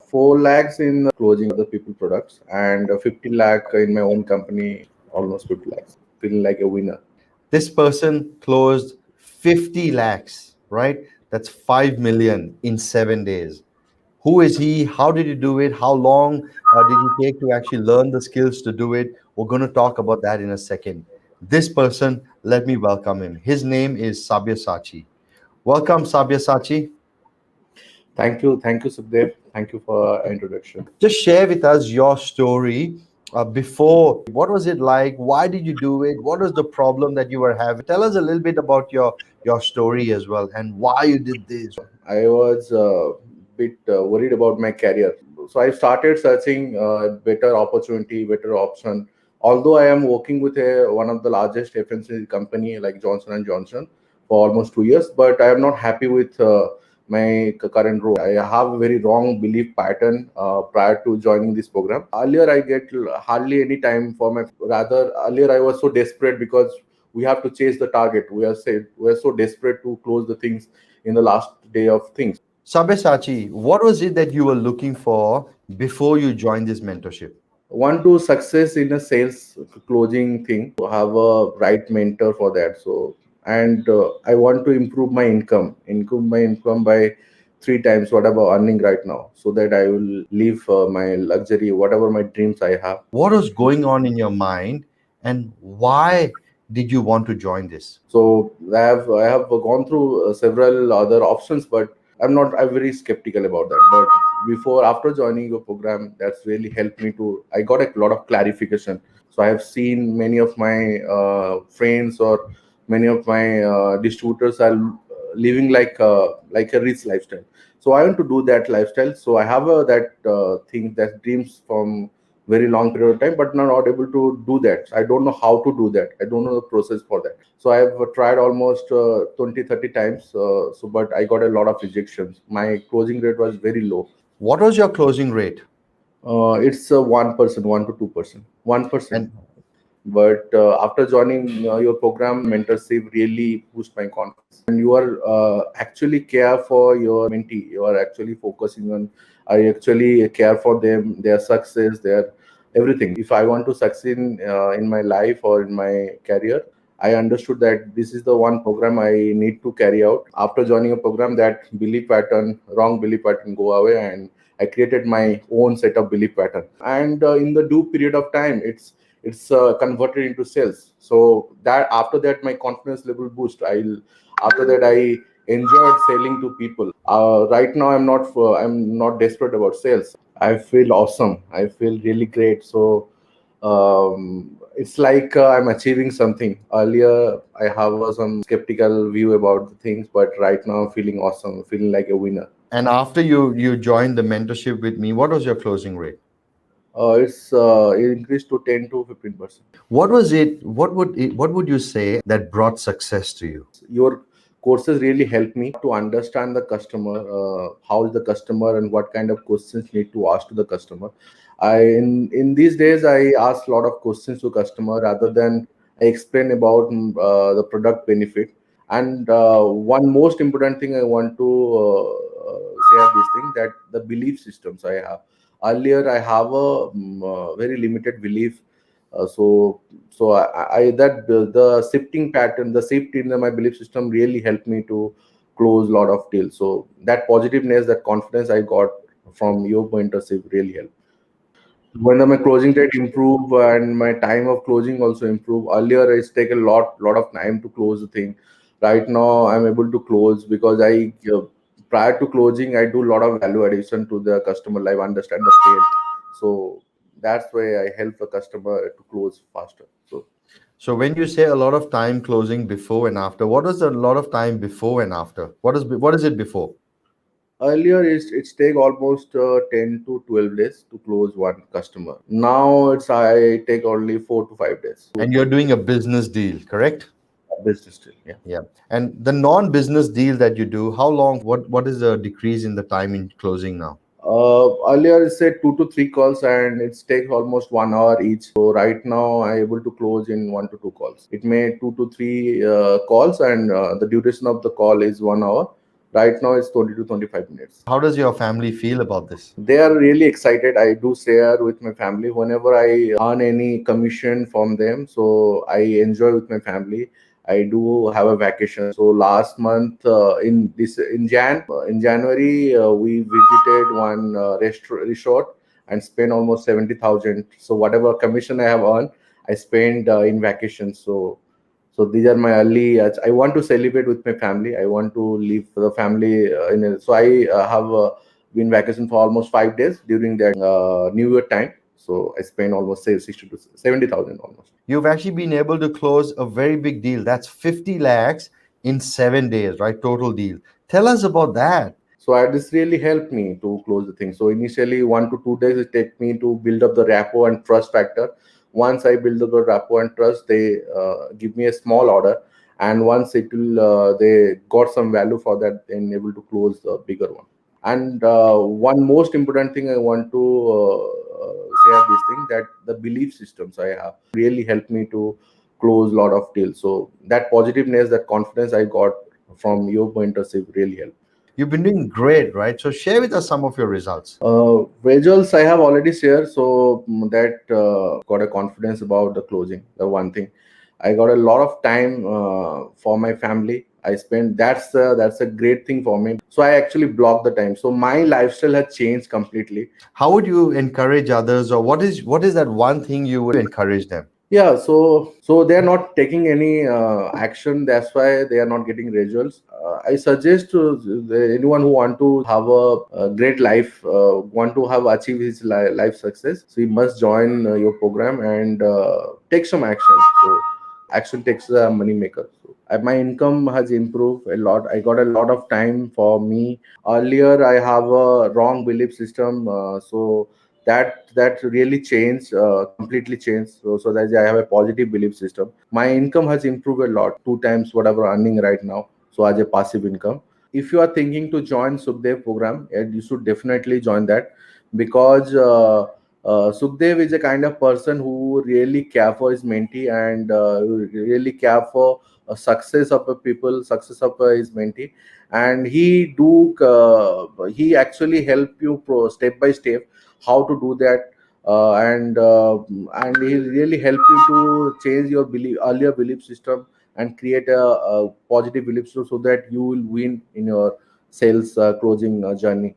4 lakhs in closing other people products and 50 lakh in my own company, almost 50 lakhs. Feeling like a winner. This person closed 50 lakhs, right? That's 5 million in 7 days. Who is he? How did he do it? How long did he take to actually learn the skills to do it? We're going to talk about that in a second. This person, let me welcome him. His name is Sabyasachi. Welcome, Sabyasachi. Thank you, Sukhdev. Thank you for introduction. Just share with us your story before. What was it like? Why did you do it? What was the problem that you were having? Tell us a little bit about your story as well and why you did this. I was a bit worried about my career. So I started searching better opportunity, better option. Although I am working with one of the largest FMCG company like Johnson and Johnson for almost 2 years, but I am not happy with my current role. I have a very wrong belief pattern prior to joining this program. Earlier, I get hardly any time for my. Rather, earlier I was so desperate because we have to chase the target. We are so desperate to close the things in the last day of things. Sabyasachi, what was it that you were looking for before you joined this mentorship? Want to success in a sales closing thing, to have a right mentor for that. So and I want to improve my income by 3 times whatever earning right now, so that I will live my luxury, whatever my dreams I have. What was going on in your mind and why did you want to join this? So I have gone through several other options, but I'm very skeptical about that. But before after joining your program, that's really helped me to. I got a lot of clarification. So I have seen many of my friends or many of my distributors are living like a rich lifestyle. So I want to do that lifestyle. So I have that thing, that dreams from very long period of time, but not able to do that. I don't know how to do that. I don't know the process for that. So I've tried almost 20 30 times, but I got a lot of rejections. My closing rate was very low. What was your closing rate? It's 1%, 1 to 2%, 1%. And But after joining your program, mentorship really boost my confidence. And you are actually care for your mentee. You are actually focusing on. I actually care for them, their success, their everything. If I want to succeed in my life or in my career, I understood that this is the one program I need to carry out. After joining a program, that belief pattern, wrong belief pattern, go away, and I created my own set of belief pattern. And in the due period of time, it's converted into sales. So that after that, my confidence level boost. After that, I enjoyed selling to people. Right now, I'm not desperate about sales. I feel awesome. I feel really great. So it's like I'm achieving something. Earlier, I have some skeptical view about the things, but right now, I'm feeling awesome, feeling like a winner. after you joined the mentorship with me, what was your closing rate? It increased to 10 to 15%. What was it? What would you say that brought success to you? Your courses really help me to understand the customer, how is the customer and what kind of questions need to ask to the customer. In these days, I ask a lot of questions to customer rather than I explain about the product benefit. And one most important thing I want to share this thing, that the belief systems I have. Earlier I have a very limited belief. So that the shifting pattern, the shift in my belief system really helped me to close a lot of deals. So that positiveness, that confidence I got from your mentorship really helped. When my closing rate improve and my time of closing also improve. Earlier it's take a lot of time to close the thing. Right now I'm able to close because I prior to closing I do a lot of value addition to the customer life, understand the pain. So that's why I help the customer to close faster. So So when you say a lot of time closing before and after, what is a lot of time before and after? What is it before? earlier it's take almost 10 to 12 days to close one customer. Now it's I take only 4 to 5 days to And you're doing a business deal, correct? business still. Yeah. Yeah. And the non-business deal that you do, how long? What is the decrease in the time in closing now? Earlier it said 2 to 3 calls and it's take almost 1 hour each. So right now I able to close in 1 to 2 calls. It may 2 to 3 calls and the duration of the call is 1 hour. Right now it's 20 to 25 minutes. How does your family feel about this? They are really excited. I do share with my family whenever I earn any commission from them. So I enjoy with my family. I do have a vacation. So last month in January we visited one resort and spent almost 70,000. So whatever commission I have earned, I spent in vacation. So these are my early. I want to celebrate with my family. I want to live for the family. So I have been vacation for almost 5 days during that New Year time. So I spent almost say 60 to 70,000 almost. You've actually been able to close a very big deal. That's 50 lakhs in 7 days, right? Total deal. Tell us about that. So this really helped me to close the thing. So initially 1 to 2 days it take me to build up the rapport and trust factor. Once I build up the rapport and trust, they give me a small order, and once it will they got some value for that, then able to close the bigger one. And one most important thing I want to share this thing, that the belief systems I have really helped me to close a lot of deals. So that positiveness, that confidence I got from your mentorship really helped. You've been doing great, right? So share with us some of your results. Results I have already shared, so that got a confidence about the closing. The one thing, I got a lot of time for my family. I spent that's a great thing for me. So I actually block the time. So my lifestyle has changed completely. How would you encourage others, or what is that one thing you would encourage them? Yeah, so they are not taking any action. That's why they are not getting results. I suggest to anyone who want to have a great life, want to have achieve his life success. So he must join your program and take some action. So action takes a money maker. So my income has improved a lot. I got a lot of time for me. Earlier, I have a wrong belief system. So that really changed, completely changed. So that I have a positive belief system. My income has improved a lot, 2 times whatever earning right now. So as a passive income, if you are thinking to join Sukhdev program, you should definitely join that, because Sukhdev is a kind of person who really care for his mentee, and really care for success of the people, success of his mentee. And he actually help you step by step how to do that, and he really help you to change your earlier belief system and create a positive belief system, so that you will win in your sales closing journey.